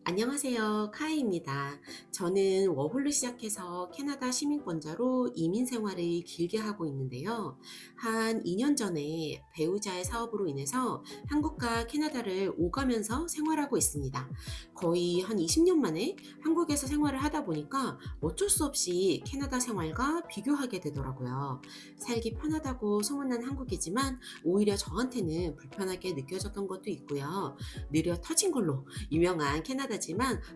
안녕하세요. 카이입니다. 저는 워홀로 시작해서 캐나다 시민권자로 이민 생활을 길게 하고 있는데요. 한 2년 전에 배우자의 사업으로 인해서 한국과 캐나다를 오가면서 생활하고 있습니다. 거의 한 20년 만에 한국에서 생활을 하다 보니까 어쩔 수 없이 캐나다 생활과 비교하게 되더라고요. 살기 편하다고 소문난 한국이지만 오히려 저한테는 불편하게 느껴졌던 것도 있고요. 느려 터진 걸로 유명한 캐나다지만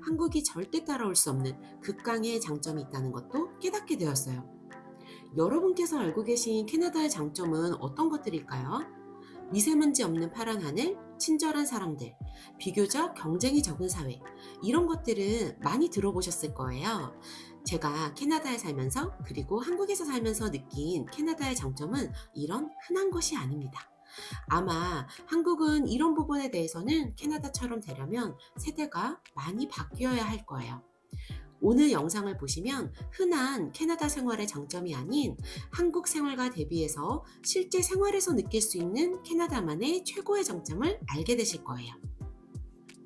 한국이 절대 따라올 수 없는 극강의 장점이 있다는 것도 깨닫게 되었어요. 여러분께서 알고 계신 캐나다의 장점은 어떤 것들일까요? 미세먼지 없는 파란 하늘, 친절한 사람들, 비교적 경쟁이 적은 사회, 이런 것들은 많이 들어보셨을 거예요. 제가 캐나다에 살면서 그리고 한국에서 살면서 느낀 캐나다의 장점은 이런 흔한 것이 아닙니다. 아마 한국은 이런 부분에 대해서는 캐나다처럼 되려면 세대가 많이 바뀌어야 할 거예요. 오늘 영상을 보시면 흔한 캐나다 생활의 장점이 아닌 한국 생활과 대비해서 실제 생활에서 느낄 수 있는 캐나다만의 최고의 장점을 알게 되실 거예요.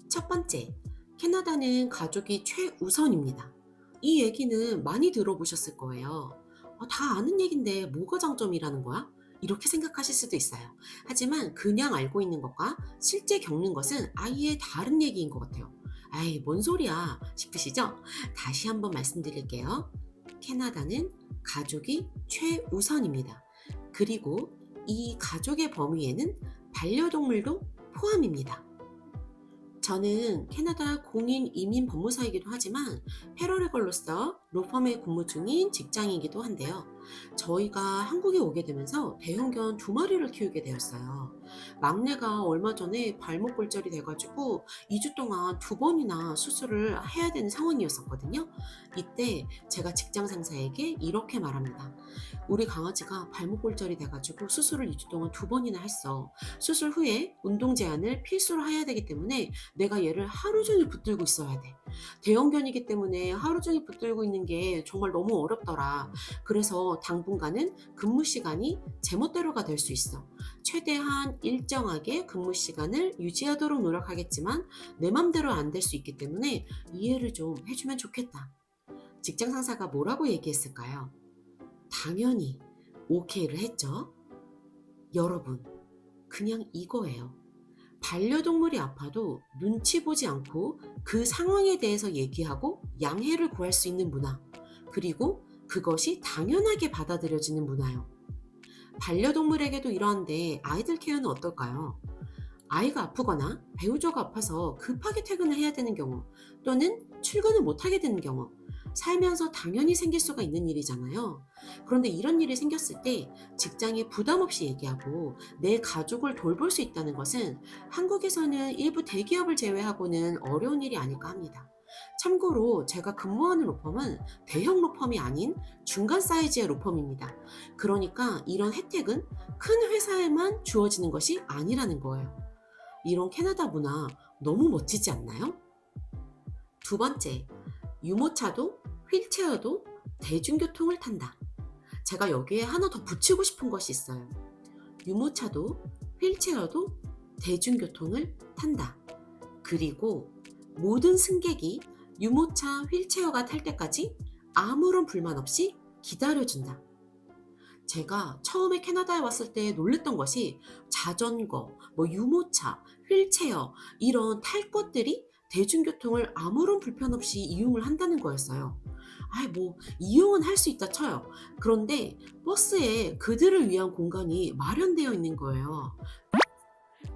첫 번째, 캐나다는 가족이 최우선입니다. 이 얘기는 많이 들어보셨을 거예요. 다 아는 얘긴데 뭐가 장점이라는 거야? 이렇게 생각하실 수도 있어요. 하지만 그냥 알고 있는 것과 실제 겪는 것은 아예 다른 얘기인 것 같아요. 아이, 뭔 소리야 싶으시죠? 다시 한번 말씀드릴게요. 캐나다는 가족이 최우선입니다. 그리고 이 가족의 범위에는 반려동물도 포함입니다. 저는 캐나다 공인 이민 법무사이기도 하지만 패러리걸로서 로펌에 근무 중인 직장이기도 한데요. 저희가 한국에 오게 되면서 대형견 두 마리를 키우게 되었어요. 막내가 얼마 전에 발목 골절이 돼가지고 2주 동안 두 번이나 수술을 해야 되는 상황이었었거든요. 이때 제가 직장 상사에게 이렇게 말합니다. 우리 강아지가 발목 골절이 돼가지고 수술을 2주 동안 두 번이나 했어. 수술 후에 운동 제한을 필수로 해야 되기 때문에 내가 얘를 하루 종일 붙들고 있어야 돼. 대형견이기 때문에 하루 종일 붙들고 있는 게 정말 너무 어렵더라. 그래서 당분간은 근무 시간이 제멋대로가 될 수 있어. 최대한 일정하게 근무 시간을 유지하도록 노력하겠지만 내 맘대로 안 될 수 있기 때문에 이해를 좀 해주면 좋겠다. 직장 상사가 뭐라고 얘기했을까요? 당연히 오케이를 했죠. 여러분, 그냥 이거예요. 반려동물이 아파도 눈치 보지 않고 그 상황에 대해서 얘기하고 양해를 구할 수 있는 문화. 그리고 그것이 당연하게 받아들여지는 문화요. 반려동물에게도 이러한데 아이들 케어는 어떨까요? 아이가 아프거나 배우자가 아파서 급하게 퇴근을 해야 되는 경우 또는 출근을 못하게 되는 경우 살면서 당연히 생길 수가 있는 일이잖아요. 그런데 이런 일이 생겼을 때 직장에 부담 없이 얘기하고 내 가족을 돌볼 수 있다는 것은 한국에서는 일부 대기업을 제외하고는 어려운 일이 아닐까 합니다. 참고로 제가 근무하는 로펌은 대형 로펌이 아닌 중간 사이즈의 로펌입니다. 그러니까 이런 혜택은 큰 회사에만 주어지는 것이 아니라는 거예요. 이런 캐나다 문화 너무 멋지지 않나요? 두 번째, 유모차도 휠체어도 대중교통을 탄다. 제가 여기에 하나 더 붙이고 싶은 것이 있어요. 유모차도 휠체어도 대중교통을 탄다. 그리고 모든 승객이 유모차, 휠체어가 탈 때까지 아무런 불만 없이 기다려준다. 제가 처음에 캐나다에 왔을 때 놀랬던 것이 자전거, 유모차, 휠체어 이런 탈 것들이 대중교통을 아무런 불편 없이 이용을 한다는 거였어요. 이용은 할 수 있다 쳐요. 그런데 버스에 그들을 위한 공간이 마련되어 있는 거예요.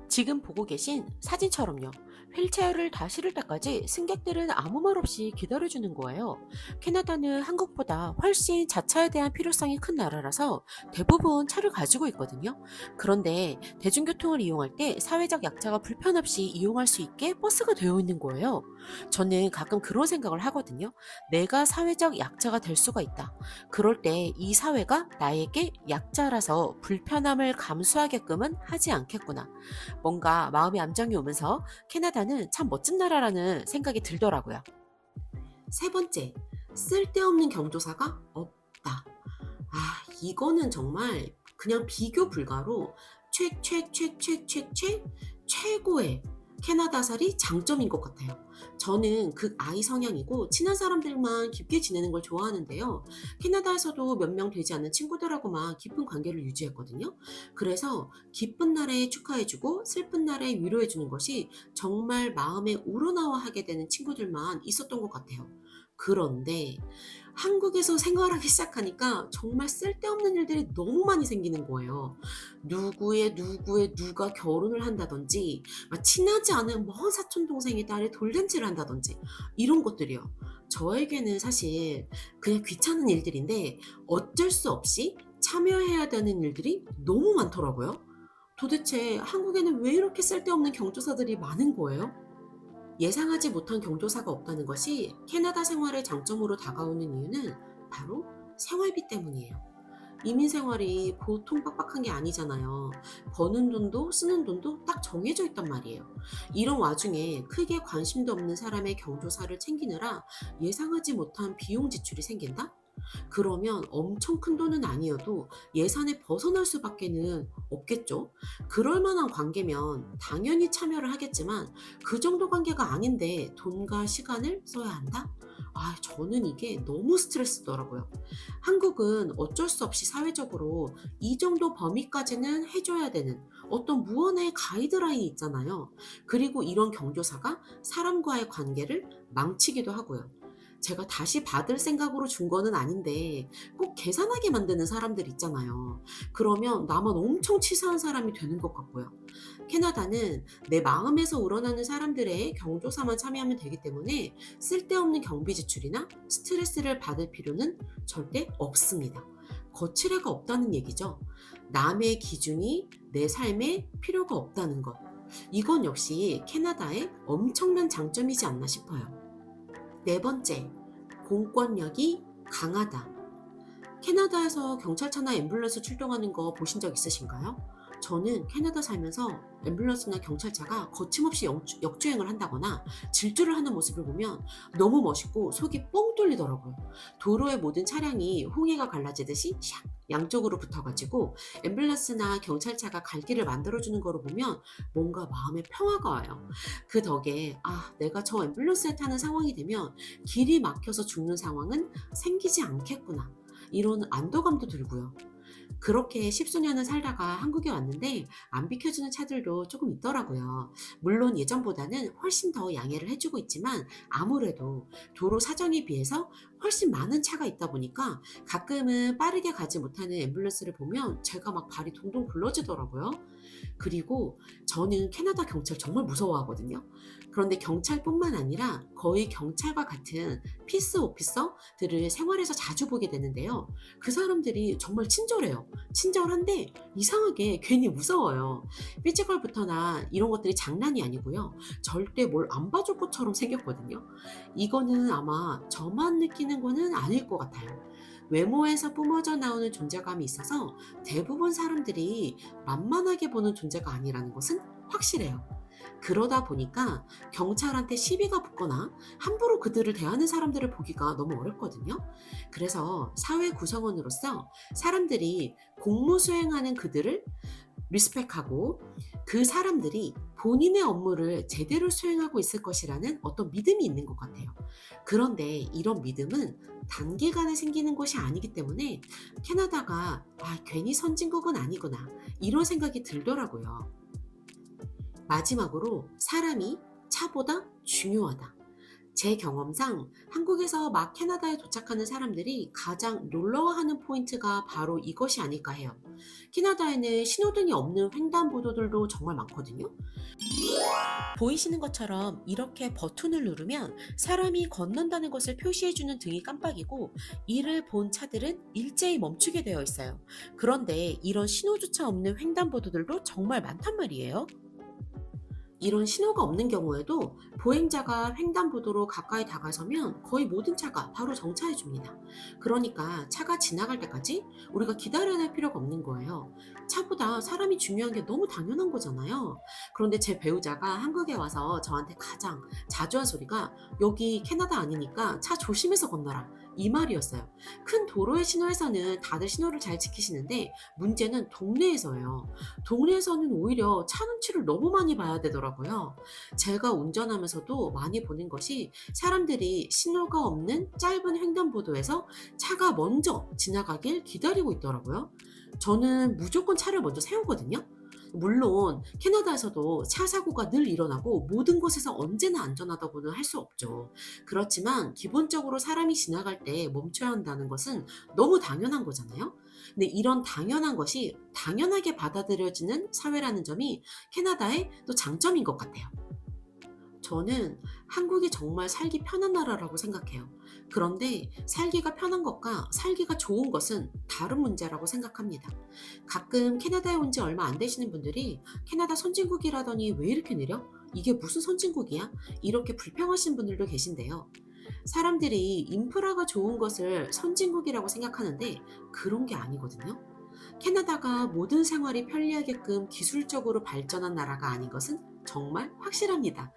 지금 보고 계신 사진처럼요. 휠체어를 다 실을 때까지 승객들은 아무 말 없이 기다려주는 거예요. 캐나다는 한국보다 훨씬 자차에 대한 필요성이 큰 나라라서 대부분 차를 가지고 있거든요. 그런데 대중교통을 이용할 때 사회적 약자가 불편 없이 이용할 수 있게 버스가 되어 있는 거예요. 저는 가끔 그런 생각을 하거든요. 내가 사회적 약자가 될 수가 있다. 그럴 때 이 사회가 나에게 약자라서 불편함을 감수하게끔은 하지 않겠구나. 뭔가 마음의 안정이 오면서 캐나다는 참 멋진 나라라는 생각이 들더라고요. 세 번째, 쓸데없는 경조사가 없다. 이거는 정말 그냥 비교 불가로 최고의 캐나다살이 장점인 것 같아요. 저는 극I 성향이고 친한 사람들만 깊게 지내는 걸 좋아하는데요. 캐나다에서도 몇 명 되지 않는 친구들하고만 깊은 관계를 유지했거든요. 그래서 기쁜 날에 축하해주고 슬픈 날에 위로해주는 것이 정말 마음에 우러나와 하게 되는 친구들만 있었던 것 같아요. 그런데 한국에서 생활하기 시작하니까 정말 쓸데없는 일들이 너무 많이 생기는 거예요. 누구의 누가 결혼을 한다든지, 막 친하지 않은 먼 사촌 동생의 딸의 돌잔치를 한다든지 이런 것들이요. 저에게는 사실 그냥 귀찮은 일들인데 어쩔 수 없이 참여해야 되는 일들이 너무 많더라고요. 도대체 한국에는 왜 이렇게 쓸데없는 경조사들이 많은 거예요? 예상하지 못한 경조사가 없다는 것이 캐나다 생활의 장점으로 다가오는 이유는 바로 생활비 때문이에요. 이민 생활이 보통 빡빡한 게 아니잖아요. 버는 돈도 쓰는 돈도 딱 정해져 있단 말이에요. 이런 와중에 크게 관심도 없는 사람의 경조사를 챙기느라 예상하지 못한 비용 지출이 생긴다? 그러면 엄청 큰 돈은 아니어도 예산에 벗어날 수밖에는 없겠죠. 그럴 만한 관계면 당연히 참여를 하겠지만 그 정도 관계가 아닌데 돈과 시간을 써야 한다? 저는 이게 너무 스트레스더라고요. 한국은 어쩔 수 없이 사회적으로 이 정도 범위까지는 해줘야 되는 어떤 무언의 가이드라인이 있잖아요. 그리고 이런 경조사가 사람과의 관계를 망치기도 하고요. 제가 다시 받을 생각으로 준 거는 아닌데 꼭 계산하게 만드는 사람들 있잖아요. 그러면 나만 엄청 치사한 사람이 되는 것 같고요. 캐나다는 내 마음에서 우러나는 사람들의 경조사만 참여하면 되기 때문에 쓸데없는 경비 지출이나 스트레스를 받을 필요는 절대 없습니다. 거칠애가 없다는 얘기죠. 남의 기준이 내 삶에 필요가 없다는 것. 이건 역시 캐나다의 엄청난 장점이지 않나 싶어요. 네 번째, 공권력이 강하다. 캐나다에서 경찰차나 앰뷸런스 출동하는 거 보신 적 있으신가요? 저는 캐나다 살면서 앰뷸런스나 경찰차가 거침없이 역주행을 한다거나 질주를 하는 모습을 보면 너무 멋있고 속이 뻥 뚫리더라고요. 도로의 모든 차량이 홍해가 갈라지듯이 샥 양쪽으로 붙어가지고 앰뷸런스나 경찰차가 갈 길을 만들어주는 거를 보면 뭔가 마음에 평화가 와요. 그 덕에 내가 저 앰뷸런스에 타는 상황이 되면 길이 막혀서 죽는 상황은 생기지 않겠구나. 이런 안도감도 들고요. 그렇게 십수년을 살다가 한국에 왔는데 안 비켜주는 차들도 조금 있더라고요. 물론 예전보다는 훨씬 더 양해를 해주고 있지만 아무래도 도로 사정에 비해서 훨씬 많은 차가 있다 보니까 가끔은 빠르게 가지 못하는 앰뷸런스를 보면 제가 막 발이 동동 굴러지더라고요. 그리고 저는 캐나다 경찰 정말 무서워하거든요. 그런데 경찰뿐만 아니라 거의 경찰과 같은 피스 오피서들을 생활에서 자주 보게 되는데요. 그 사람들이 정말 친절해요. 친절한데 이상하게 괜히 무서워요. 피지컬부터나 이런 것들이 장난이 아니고요. 절대 뭘 안 봐줄 것처럼 생겼거든요. 이거는 아마 저만 느끼는 거는 아닐 것 같아요. 외모에서 뿜어져 나오는 존재감이 있어서 대부분 사람들이 만만하게 보는 존재가 아니라는 것은 확실해요. 그러다 보니까 경찰한테 시비가 붙거나 함부로 그들을 대하는 사람들을 보기가 너무 어렵거든요. 그래서 사회 구성원으로서 사람들이 공무 수행하는 그들을 리스펙하고 그 사람들이 본인의 업무를 제대로 수행하고 있을 것이라는 어떤 믿음이 있는 것 같아요. 그런데 이런 믿음은 단기간에 생기는 것이 아니기 때문에 캐나다가 괜히 선진국은 아니구나 이런 생각이 들더라고요. 마지막으로 사람이 차보다 중요하다. 제 경험상 한국에서 막 캐나다에 도착하는 사람들이 가장 놀라워하는 포인트가 바로 이것이 아닐까 해요. 캐나다에는 신호등이 없는 횡단보도들도 정말 많거든요. 보이시는 것처럼 이렇게 버튼을 누르면 사람이 건넌다는 것을 표시해주는 등이 깜빡이고 이를 본 차들은 일제히 멈추게 되어 있어요. 그런데 이런 신호조차 없는 횡단보도들도 정말 많단 말이에요. 이런 신호가 없는 경우에도 보행자가 횡단보도로 가까이 다가서면 거의 모든 차가 바로 정차해 줍니다. 그러니까 차가 지나갈 때까지 우리가 기다려야 할 필요가 없는 거예요. 차보다 사람이 중요한 게 너무 당연한 거잖아요. 그런데 제 배우자가 한국에 와서 저한테 가장 자주 한 소리가 여기 캐나다 아니니까 차 조심해서 건너라. 이 말이었어요. 큰 도로의 신호에서는 다들 신호를 잘 지키시는데 문제는 동네에서예요. 동네에서는 오히려 차 눈치를 너무 많이 봐야 되더라고요. 제가 운전하면서도 많이 보는 것이 사람들이 신호가 없는 짧은 횡단보도에서 차가 먼저 지나가길 기다리고 있더라고요. 저는 무조건 차를 먼저 세우거든요. 물론 캐나다에서도 차 사고가 늘 일어나고 모든 곳에서 언제나 안전하다고는 할 수 없죠. 그렇지만 기본적으로 사람이 지나갈 때 멈춰야 한다는 것은 너무 당연한 거잖아요. 근데 이런 당연한 것이 당연하게 받아들여지는 사회라는 점이 캐나다의 또 장점인 것 같아요. 저는 한국이 정말 살기 편한 나라라고 생각해요. 그런데 살기가 편한 것과 살기가 좋은 것은 다른 문제라고 생각합니다. 가끔 캐나다에 온 지 얼마 안 되시는 분들이 캐나다 선진국이라더니 왜 이렇게 느려? 이게 무슨 선진국이야? 이렇게 불평하시는 분들도 계신데요. 사람들이 인프라가 좋은 것을 선진국이라고 생각하는데 그런 게 아니거든요. 캐나다가 모든 생활이 편리하게끔 기술적으로 발전한 나라가 아닌 것은 정말 확실합니다.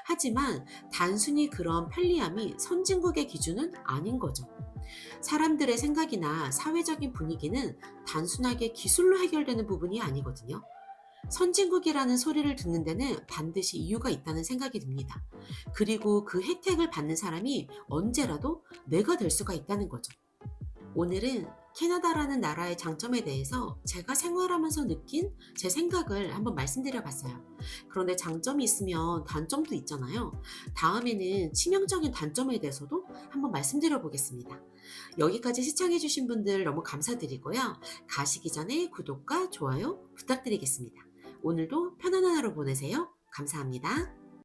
하지만 단순히 그런 편리함이 선진국의 기준은 아닌 거죠. 사람들의 생각이나 사회적인 분위기는 단순하게 기술로 해결되는 부분이 아니거든요. 선진국이라는 소리를 듣는 데는 반드시 이유가 있다는 생각이 듭니다. 그리고 그 혜택을 받는 사람이 언제라도 내가 될 수가 있다는 거죠. 오늘은 캐나다라는 나라의 장점에 대해서 제가 생활하면서 느낀 제 생각을 한번 말씀드려 봤어요. 그런데 장점이 있으면 단점도 있잖아요. 다음에는 치명적인 단점에 대해서도 한번 말씀드려 보겠습니다. 여기까지 시청해주신 분들 너무 감사드리고요. 가시기 전에 구독과 좋아요 부탁드리겠습니다. 오늘도 편안한 하루 보내세요. 감사합니다.